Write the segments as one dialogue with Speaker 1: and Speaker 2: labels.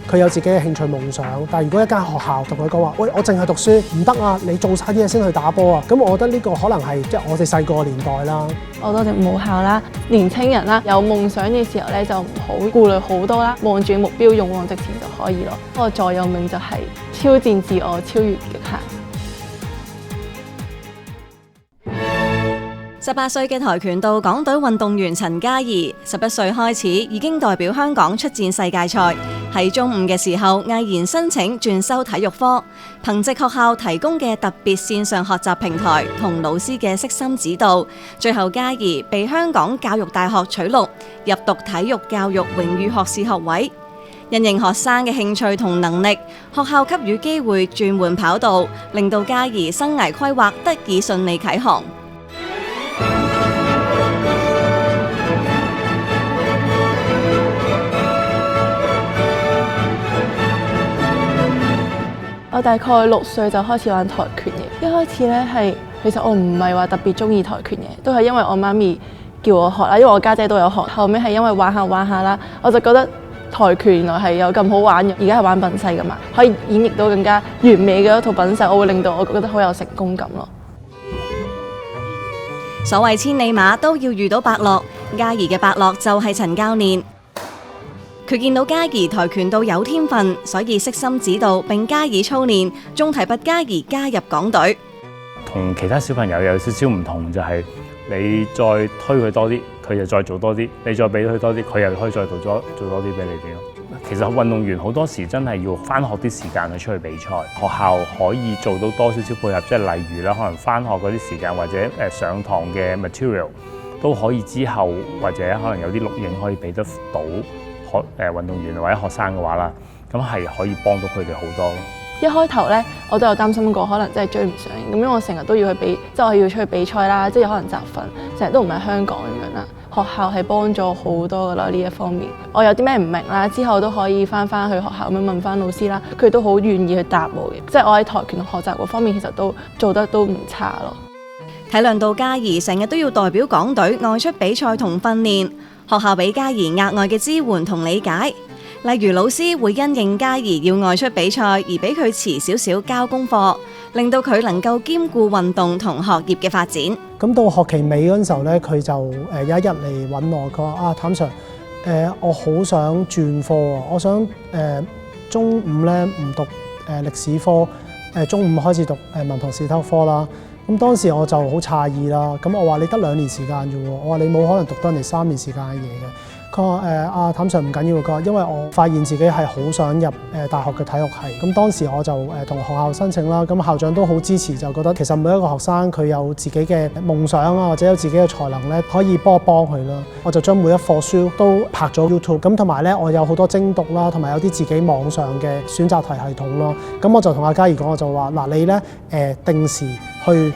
Speaker 1: 佢有自己嘅興趣夢想，但係如果一間學校同佢講話，喂，我淨係讀書唔得啊，你做晒啲嘢先去打波啊，咁我覺得呢個可能係即係我哋細個年代啦。
Speaker 2: 我多謝母校啦，年青人啦，有夢想嘅時候咧就唔好顧慮好多啦，望住目標勇往直前就可以咯。我座右銘就係挑戰自我，超越極限。
Speaker 3: 18歲嘅跆拳道港隊運動員陳嘉怡，11歲開始已經代表香港出戰世界賽。喺中五嘅時候，毅然申請轉修體育科，憑藉學校提供嘅特別線上學習平台同老師嘅悉心指導，最後嘉怡被香港教育大學取錄，入讀體育教育榮譽學士學位。因應學生嘅興趣同能力，學校給予機會轉換跑道，令到嘉怡生涯規劃得以順利啟航。
Speaker 2: 我大概6歲就開始玩跆拳嘅，一開始咧其實我唔係話特別中意跆拳嘅，都係因為我媽咪叫我學啦，因為我家姐都有學。後尾係因為玩下啦，我就覺得跆拳原來係有咁好玩嘅，而家係玩品勢噶嘛，可以演繹到更加完美嘅一套品勢，我會令到我覺得好有成功感咯。
Speaker 3: 所謂千里馬都要遇到伯樂，嘉怡嘅伯樂就係陳教練。佢見到嘉怡跆拳道有天分，所以悉心指導並加以操練，仲提拔嘉怡加入港隊。
Speaker 4: 同其他小朋友有少少唔同，就係你再推佢多啲，佢就再做多啲；你再俾佢多啲，佢又可以再做多啲俾你哋咯。其實運動員好多時真係要返學啲時間去出去比賽，學校可以做到多少少配合，即係例如啦，可能返學嗰啲時間或者上堂嘅 material 都可以之後，或者可能有啲錄影可以俾得到運動員或者學生嘅話啦，咁係可以幫到佢哋好多咯。
Speaker 2: 一開頭咧，我都有擔心過，可能真係追唔上，咁因為我成日都要去比，即係我要出去比賽啦，即係有可能集訓，成日都唔喺香港咁樣啦。學校係幫咗好多噶啦呢一方面，我有啲咩唔明啦，之後都可以翻去學校咁樣問翻老師啦，佢都好願意去答我嘅，即係我喺跆拳學習嗰方面其實都做得都唔差咯。
Speaker 3: 體諒到嘉怡成日都要代表港隊外出比賽同訓練，學校俾嘉怡額外嘅支援同理解，例如老師會因應嘉怡要外出比賽而俾佢遲少少交功課，令到佢能夠兼顧運動同學業嘅發展。
Speaker 1: 咁到學期尾嗰陣時候咧，佢就有一日嚟揾我，佢話譚 Sir，我好想轉科啊，我想中午咧唔讀歷史科，中午開始讀文憑試體育科啦。咁當時我就好詫異啦，咁我話你得2年時間啫喎，我話你冇可能讀多人哋3年時間嘅嘢嘅。佢話阿譚 Sir 唔緊要，佢話因為我發現自己係好想入大學嘅體育系，咁當時我就同學校申請啦，咁校長都好支持，就覺得其實每一個學生佢有自己嘅夢想啊，或者有自己嘅才能咧，可以幫佢啦。我就將每一課書都拍咗 YouTube， 咁同埋咧我有好多精讀啦，同埋有啲自己網上嘅選擇題系統咯。咁我就同阿嘉怡講，我就話嗱，你咧定時去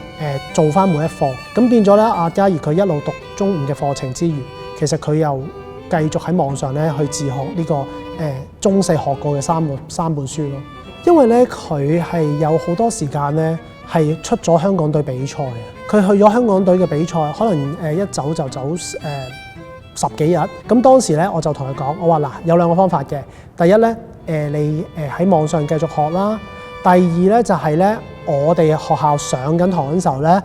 Speaker 1: 做翻每一課，咁變咗咧阿嘉怡佢一路讀中五嘅課程之餘，其實佢又繼續喺網上咧去自學呢個中四學過嘅三本書咯。因為咧佢係有好多時間咧係出咗香港隊比賽嘅，佢去咗香港隊嘅比賽，可能一走就走10幾日。咁當時咧我就同佢講，我話嗱，有2個方法嘅，第一咧你喺網上繼續學啦，第二咧就係咧我哋學校上緊堂嘅時候咧。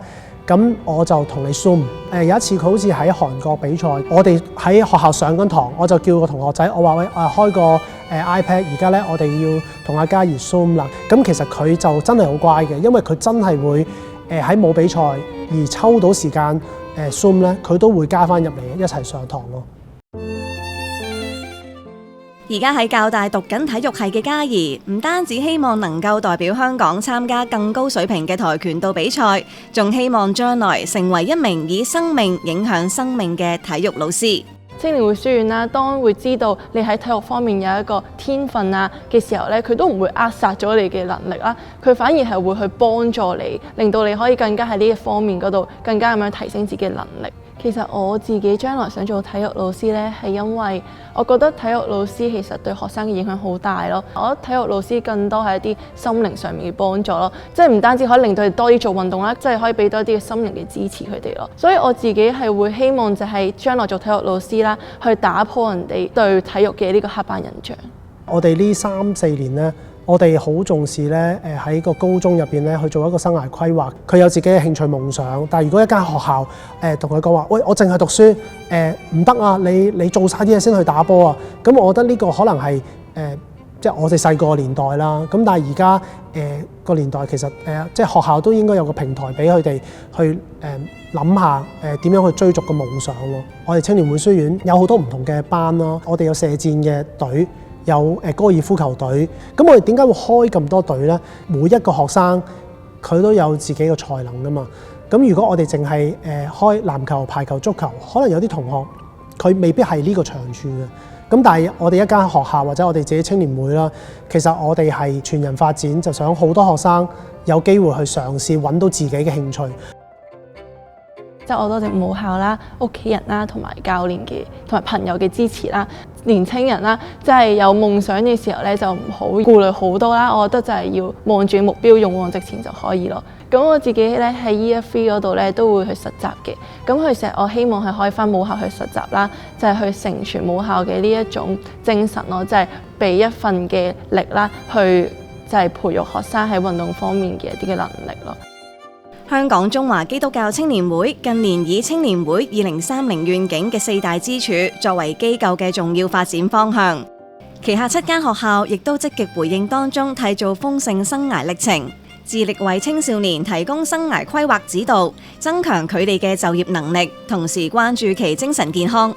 Speaker 1: 咁我就同你 Zoom， 有一次佢好似喺韓國比賽，我哋喺學校上緊堂，我就叫個同學仔，我話喂，開個iPad， 而家咧我哋要同阿嘉怡 Zoom 啦。咁其實佢就真係好乖嘅，因為佢真係會喺冇比賽而抽到時間Zoom 咧，佢都會加翻入嚟一齊上堂咯。
Speaker 3: 而家喺教大讀緊體育系嘅嘉怡，唔單止希望能夠代表香港參加更高水平嘅跆拳道比賽，仲希望將來成為一名以生命影響生命嘅體育老師。
Speaker 2: 青年會書院啦，當會知道你喺體育方面有一個天分啊嘅時候咧，佢都唔會扼殺咗你嘅能力啦，佢反而係會去幫助你，令到你可以更加喺呢一方面嗰度更加咁樣提升自己嘅能力。其實我自己將來想做體育老師呢，係因為我覺得體育老師其實對學生嘅影響好大咯。我覺得體育老師更多係一啲心靈上面嘅幫助咯，即係唔單止可以令到佢哋多啲做運動啦，即係可以俾多啲嘅心靈嘅支持佢哋咯。所以我自己係會希望就係將來做體育老師啦，去打破人哋對體育嘅呢個刻板印象。
Speaker 1: 我哋呢3、4年呢，我哋好重視咧，喺個高中入邊咧去做一個生涯規劃。佢有自己嘅興趣夢想，但係如果一間學校同佢講話，喂，我淨係讀書，唔得啊！你做晒啲嘢先去打波啊！咁我覺得呢個可能係即係我哋細個年代啦。咁但係而家個年代其實即係學校都應該有個平台俾佢哋去諗下點樣去追逐個夢想咯。我哋青年會書院有好多唔同嘅班咯，我哋有射箭嘅隊。有高爾夫球隊，咁我哋點解會開咁多隊呢？每一個學生佢都有自己嘅才能㗎嘛。咁如果我哋淨係開籃球、排球、足球，可能有啲同學佢未必係呢個長處嘅。咁但係我哋一間學校或者我哋自己青年會啦，其實我哋係全人發展，就想好多學生有機會去嘗試揾到自己嘅興趣。
Speaker 2: 即係我多謝母校啦、屋企人啦、同埋教練嘅同埋朋友嘅支持啦。年青人啦，即係有夢想嘅時候咧，就唔好顧慮好多啦。我覺得就係要望住目標，勇往直前就可以咯。咁我自己咧喺 Year 3嗰度咧都會去實習嘅。咁其實我希望係可以返母校去實習啦，就係去承傳母校嘅呢一種精神咯，即係俾一份嘅力啦，去就係培育學生喺運動方面嘅一啲嘅能力咯。
Speaker 3: 香港中華基督教青年會近年以青年會2030願景嘅4大支柱作為機構嘅重要發展方向，旗下7間學校亦都積極回應當中締造豐盛生涯歷程，致力為青少年提供生涯規劃指導，增強佢哋嘅就業能力，同時關注其精神健康。